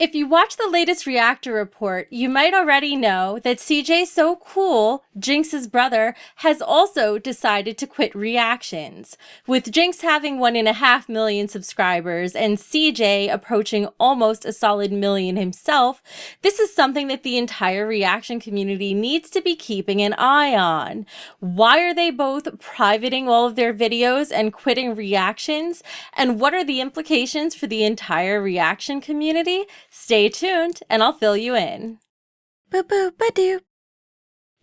If you watch the latest reactor report, you might already know that CJ So Cool, Jinx's brother, has also decided to quit reactions. With Jinx having 1.5 million subscribers and CJ approaching almost a solid million himself, this is something that the entire reaction community needs to be keeping an eye on. Why are they both privating all of their videos and quitting reactions? And what are the implications for the entire reaction community? Stay tuned and I'll fill you in. Boop-boop-ba-doop.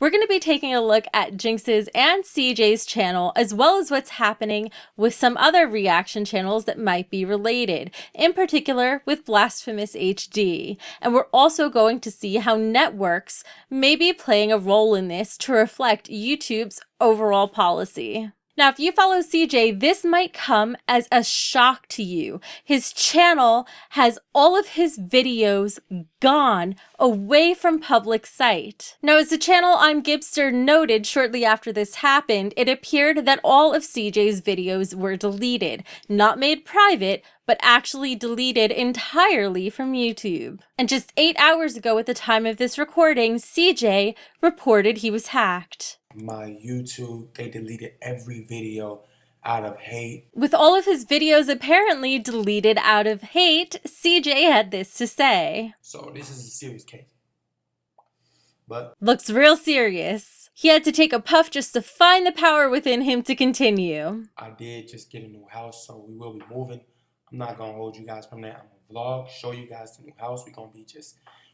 We're going to be taking a look at Jinx's and CJ's channel, as well as what's happening with some other reaction channels that might be related, in particular with Blasphemous HD. And we're also going to see how networks may be playing a role in this to reflect YouTube's overall policy. Now, if you follow CJ, this might come as a shock to you. His channel has all of his videos gone away from public sight. Now, as the channel I'm Gibster noted shortly after this happened, it appeared that all of CJ's videos were deleted, not made private, but actually deleted entirely from YouTube. And just 8 hours ago at the time of this recording, CJ reported he was hacked. My YouTube, they deleted every video out of hate. With all of his videos apparently deleted out of hate, CJ had this to say. So this is a serious case. But looks real serious. He had to take a puff just to find the power within him to continue. I did just get a new house, so we will be moving. I'm not gonna hold you guys from that. I'm gonna vlog, show you guys the new house.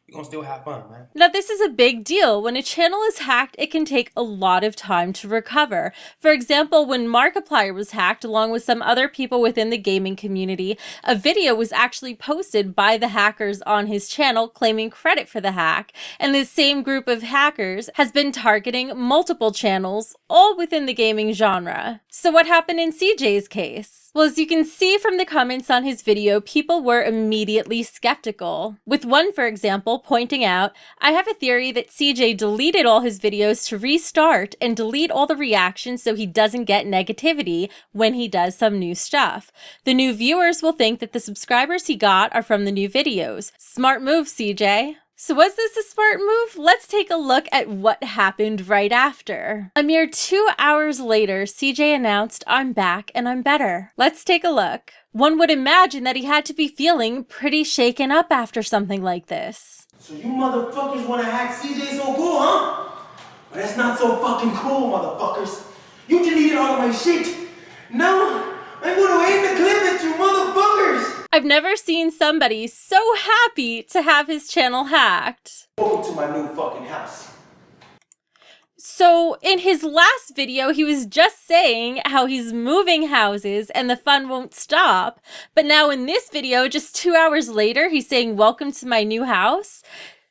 We're gonna still have fun, man. Now, this is a big deal. When a channel is hacked, it can take a lot of time to recover. For example, when Markiplier was hacked, along with some other people within the gaming community, a video was actually posted by the hackers on his channel claiming credit for the hack. And this same group of hackers has been targeting multiple channels, all within the gaming genre. So what happened in CJ's case? Well, as you can see from the comments on his video, people were immediately skeptical. With one, for example, pointing out, "I have a theory that CJ deleted all his videos to restart and delete all the reactions so he doesn't get negativity when he does some new stuff. The new viewers will think that the subscribers he got are from the new videos. Smart move, CJ." So was this a smart move? Let's take a look at what happened right after. A mere 2 hours later, CJ announced, "I'm back and I'm better." Let's take a look. One would imagine that he had to be feeling pretty shaken up after something like this. So you motherfuckers wanna hack CJ So Cool, huh? But that's not so fucking cool, motherfuckers. You deleted all of my shit. Now, I'm gonna aim the clip at you motherfuckers. I've never seen somebody so happy to have his channel hacked. Welcome to my new fucking house. So in his last video, he was just saying how he's moving houses and the fun won't stop. But now in this video, just 2 hours later, he's saying, "Welcome to my new house."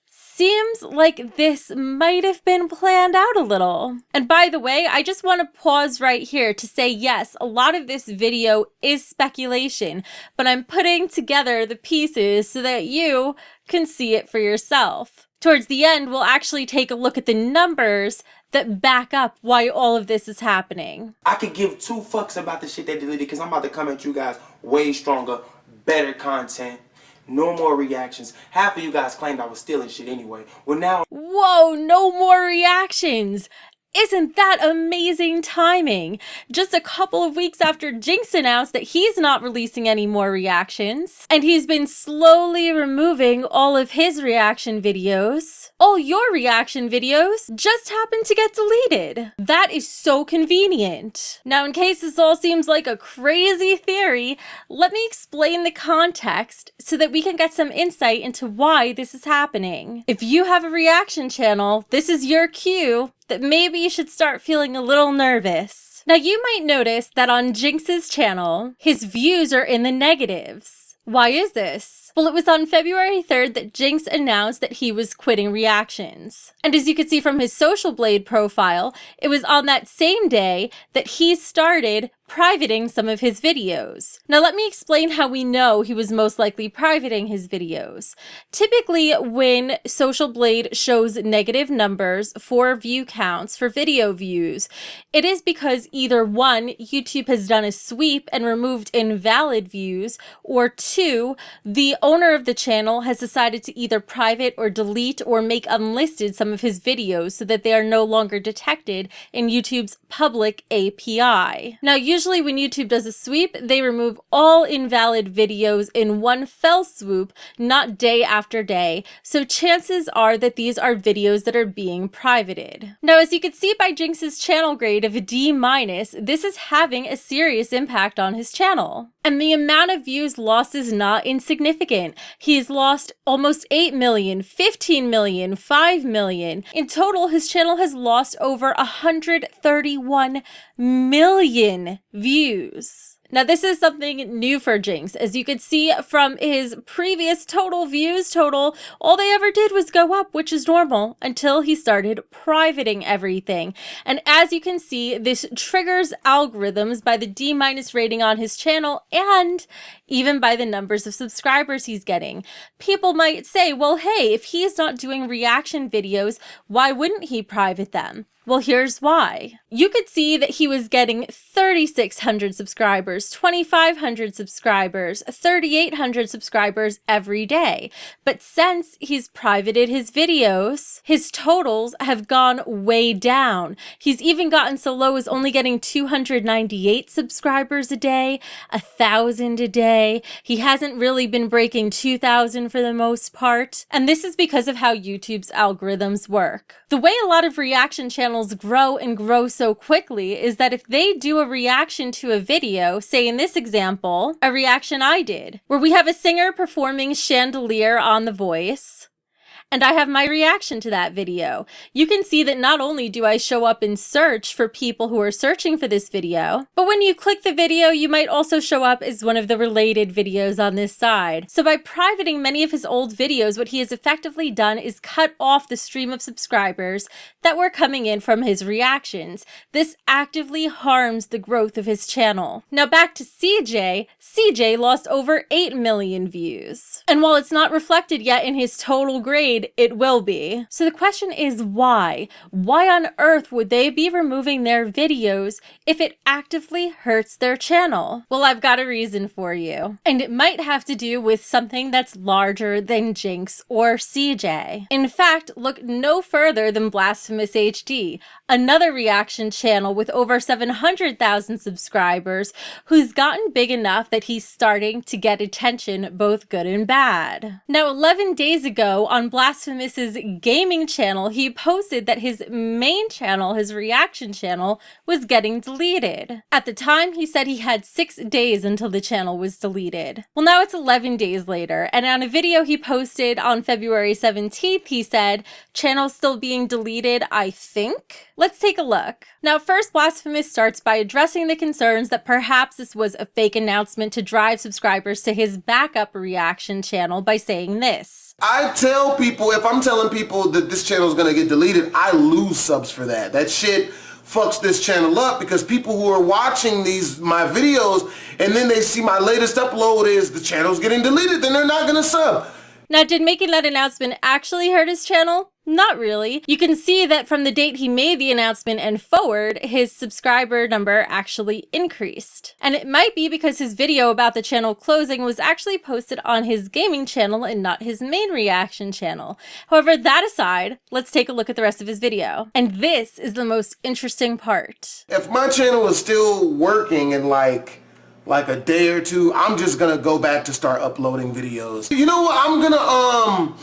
Seems like this might have been planned out a little. And by the way, I just want to pause right here to say, yes, a lot of this video is speculation, but I'm putting together the pieces so that you can see it for yourself. Towards the end, we'll actually take a look at the numbers that back up why all of this is happening. I could give two fucks about the shit they deleted because I'm about to come at you guys way stronger, better content. No more reactions. Half of you guys claimed I was stealing shit anyway. Well, now... Whoa, no more reactions. Isn't that amazing timing? Just a couple of weeks after Jinx announced that he's not releasing any more reactions, and he's been slowly removing all of his reaction videos, all your reaction videos just happened to get deleted. That is so convenient. Now, in case this all seems like a crazy theory, let me explain the context so that we can get some insight into why this is happening. If you have a reaction channel, this is your cue that maybe you should start feeling a little nervous. Now, you might notice that on Jinx's channel, his views are in the negatives. Why is this? Well, it was on February 3rd that Jinx announced that he was quitting reactions. And as you can see from his Social Blade profile, it was on that same day that he started privating some of his videos. Now let me explain how we know he was most likely privating his videos. Typically, when Social Blade shows negative numbers for view counts for video views, it is because either one, YouTube has done a sweep and removed invalid views, or two, the owner of the channel has decided to either private or delete or make unlisted some of his videos so that they are no longer detected in YouTube's public API. Now, usually when YouTube does a sweep, they remove all invalid videos in one fell swoop, not day after day, so chances are that these are videos that are being privated. Now, as you can see by Jinx's channel grade of a D-, this is having a serious impact on his channel. And the amount of views lost is not insignificant. He's lost almost 8 million, 15 million, 5 million. In total, his channel has lost over 131 million views. Now, this is something new for Jinx. As you could see from his previous total views total, all they ever did was go up, which is normal, until he started privating everything. And as you can see, this triggers algorithms by the D- rating on his channel and even by the numbers of subscribers he's getting. People might say, well, hey, if he's not doing reaction videos, why wouldn't he private them? Well, here's why. You could see that he was getting 3,600 subscribers, 2,500 subscribers, 3,800 subscribers every day. But since he's privated his videos, his totals have gone way down. He's even gotten so low as only getting 298 subscribers a day, 1,000 a day. He hasn't really been breaking 2,000 for the most part. And this is because of how YouTube's algorithms work. The way a lot of reaction channels grow and grow so quickly is that if they do a reaction to a video, say in this example, a reaction I did, where we have a singer performing Chandelier on The Voice, and I have my reaction to that video. You can see that not only do I show up in search for people who are searching for this video, but when you click the video, you might also show up as one of the related videos on this side. So by privating many of his old videos, what he has effectively done is cut off the stream of subscribers that were coming in from his reactions. This actively harms the growth of his channel. Now back to CJ. CJ lost over 8 million views. And while it's not reflected yet in his total grade, it will be. So the question is why? Why on earth would they be removing their videos if it actively hurts their channel? Well, I've got a reason for you. And it might have to do with something that's larger than Jinx or CJ. In fact, look no further than Blasphemous HD, another reaction channel with over 700,000 subscribers who's gotten big enough that he's starting to get attention, both good and bad. Now, 11 days ago on Blasphemous's gaming channel, he posted that his main channel, his reaction channel, was getting deleted. At the time, he said he had 6 days until the channel was deleted. Well, now it's 11 days later, and on a video he posted on February 17th, he said, "Channel still being deleted, I think." Let's take a look. Now, first, Blasphemous starts by addressing the concerns that perhaps this was a fake announcement to drive subscribers to his backup reaction channel by saying this. I tell people, if I'm telling people that this channel is going to get deleted, I lose subs for that. That shit fucks this channel up because people who are watching my videos and then they see my latest upload is the channel's getting deleted, then they're not going to sub. Now, did making that announcement actually hurt his channel? Not really. You can see that from the date he made the announcement and forward, his subscriber number actually increased. And it might be because his video about the channel closing was actually posted on his gaming channel and not his main reaction channel. However, that aside, let's take a look at the rest of his video. And this is the most interesting part. If my channel is still working in like a day or two, I'm just gonna go back to start uploading videos. You know what? I'm gonna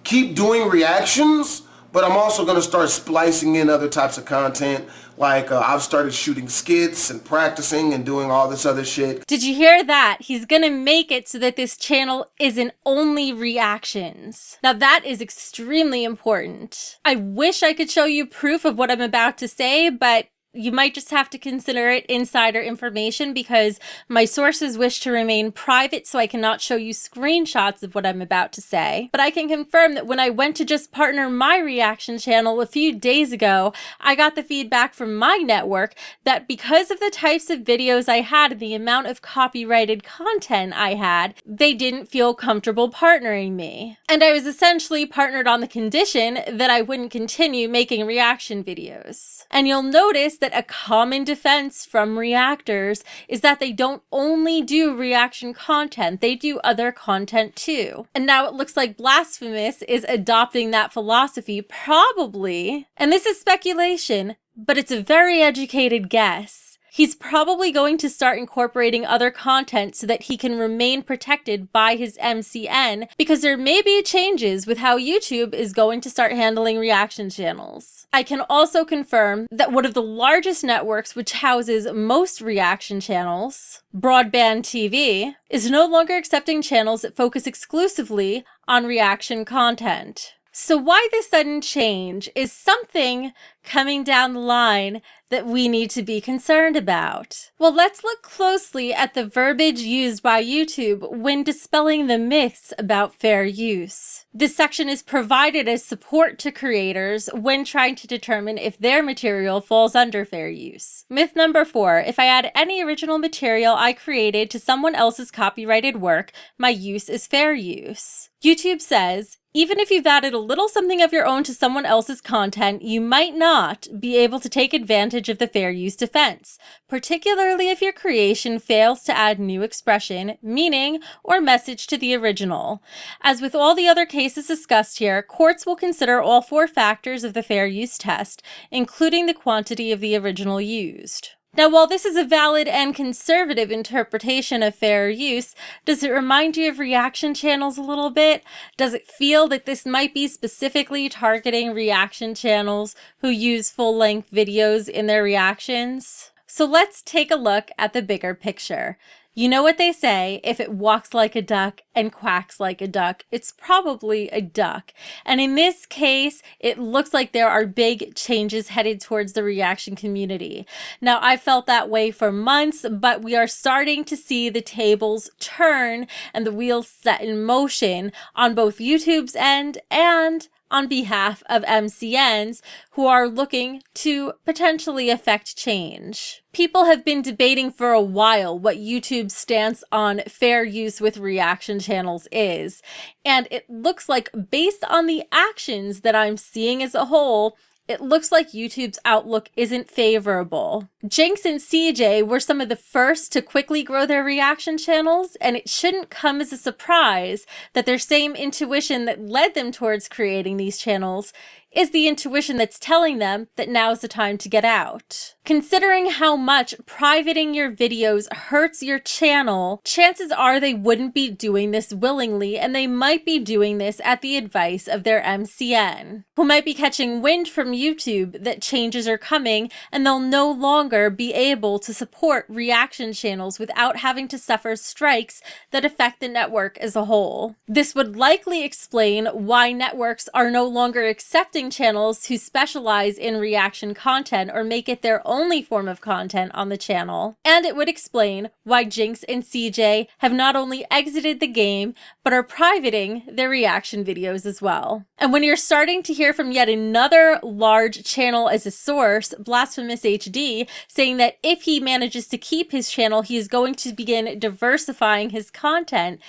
keep doing reactions, but I'm also gonna start splicing in other types of content. Like I've started shooting skits and practicing and doing all this other shit. Did you hear that? He's gonna make it so that this channel isn't only reactions. Now that is extremely important. I wish I could show you proof of what I'm about to say, but you might just have to consider it insider information because my sources wish to remain private, so I cannot show you screenshots of what I'm about to say. But I can confirm that when I went to just partner my reaction channel a few days ago, I got the feedback from my network that because of the types of videos I had and the amount of copyrighted content I had, they didn't feel comfortable partnering me. And I was essentially partnered on the condition that I wouldn't continue making reaction videos. And you'll notice that a common defense from reactors is that they don't only do reaction content, they do other content too. And now it looks like Blasphemous is adopting that philosophy, probably, and this is speculation, but it's a very educated guess. He's probably going to start incorporating other content so that he can remain protected by his MCN, because there may be changes with how YouTube is going to start handling reaction channels. I can also confirm that one of the largest networks which houses most reaction channels, Broadband TV, is no longer accepting channels that focus exclusively on reaction content. So why this sudden change? Is something coming down the line that we need to be concerned about? Well, let's look closely at the verbiage used by YouTube when dispelling the myths about fair use. This section is provided as support to creators when trying to determine if their material falls under fair use. Myth number 4, if I add any original material I created to someone else's copyrighted work, my use is fair use. YouTube says, even if you've added a little something of your own to someone else's content, you might not be able to take advantage of the fair use defense, particularly if your creation fails to add new expression, meaning, or message to the original. As with all the other cases discussed here, courts will consider all 4 factors of the fair use test, including the quantity of the original used. Now, while this is a valid and conservative interpretation of fair use, does it remind you of reaction channels a little bit? Does it feel that this might be specifically targeting reaction channels who use full-length videos in their reactions? So let's take a look at the bigger picture. You know what they say, if it walks like a duck and quacks like a duck, it's probably a duck. And in this case, it looks like there are big changes headed towards the reaction community. Now, I felt that way for months, but we are starting to see the tables turn and the wheels set in motion on both YouTube's end and on behalf of MCNs who are looking to potentially affect change. People have been debating for a while what YouTube's stance on fair use with reaction channels is, and it looks like, based on the actions that I'm seeing as a whole, it looks like YouTube's outlook isn't favorable. Jinx and CJ were some of the first to quickly grow their reaction channels, and it shouldn't come as a surprise that their same intuition that led them towards creating these channels is the intuition that's telling them that now's the time to get out. Considering how much privating your videos hurts your channel, chances are they wouldn't be doing this willingly, and they might be doing this at the advice of their MCN, who might be catching wind from YouTube that changes are coming and they'll no longer be able to support reaction channels without having to suffer strikes that affect the network as a whole. This would likely explain why networks are no longer accepting channels who specialize in reaction content or make it their only form of content on the channel. And it would explain why Jinx and CJ have not only exited the game, but are privating their reaction videos as well. And when you're starting to hear from yet another large channel as a source, Blasphemous HD, saying that if he manages to keep his channel, he is going to begin diversifying his content,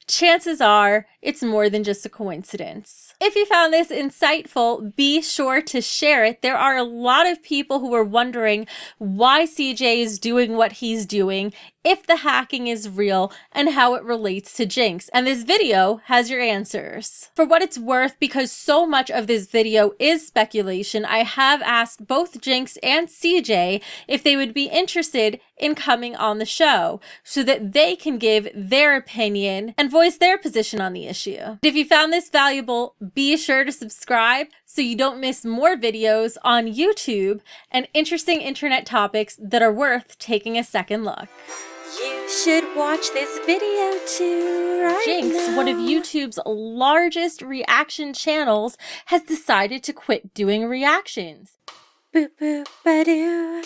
chances are it's more than just a coincidence. If you found this insightful, be sure to share it. There are a lot of people who are wondering why CJ is doing what he's doing, if the hacking is real, and how it relates to Jinx. And this video has your answers. For what it's worth, because so much of this video is speculation, I have asked both Jinx and CJ if they would be interested in coming on the show so that they can give their opinion and voice their position on the issue. If you found this valuable, be sure to subscribe so you don't miss more videos on YouTube and interesting internet topics that are worth taking a second look. You should watch this video too, right? Jinx, now. one of YouTube's largest reaction channels, has decided to quit doing reactions. Boop boop ba doo.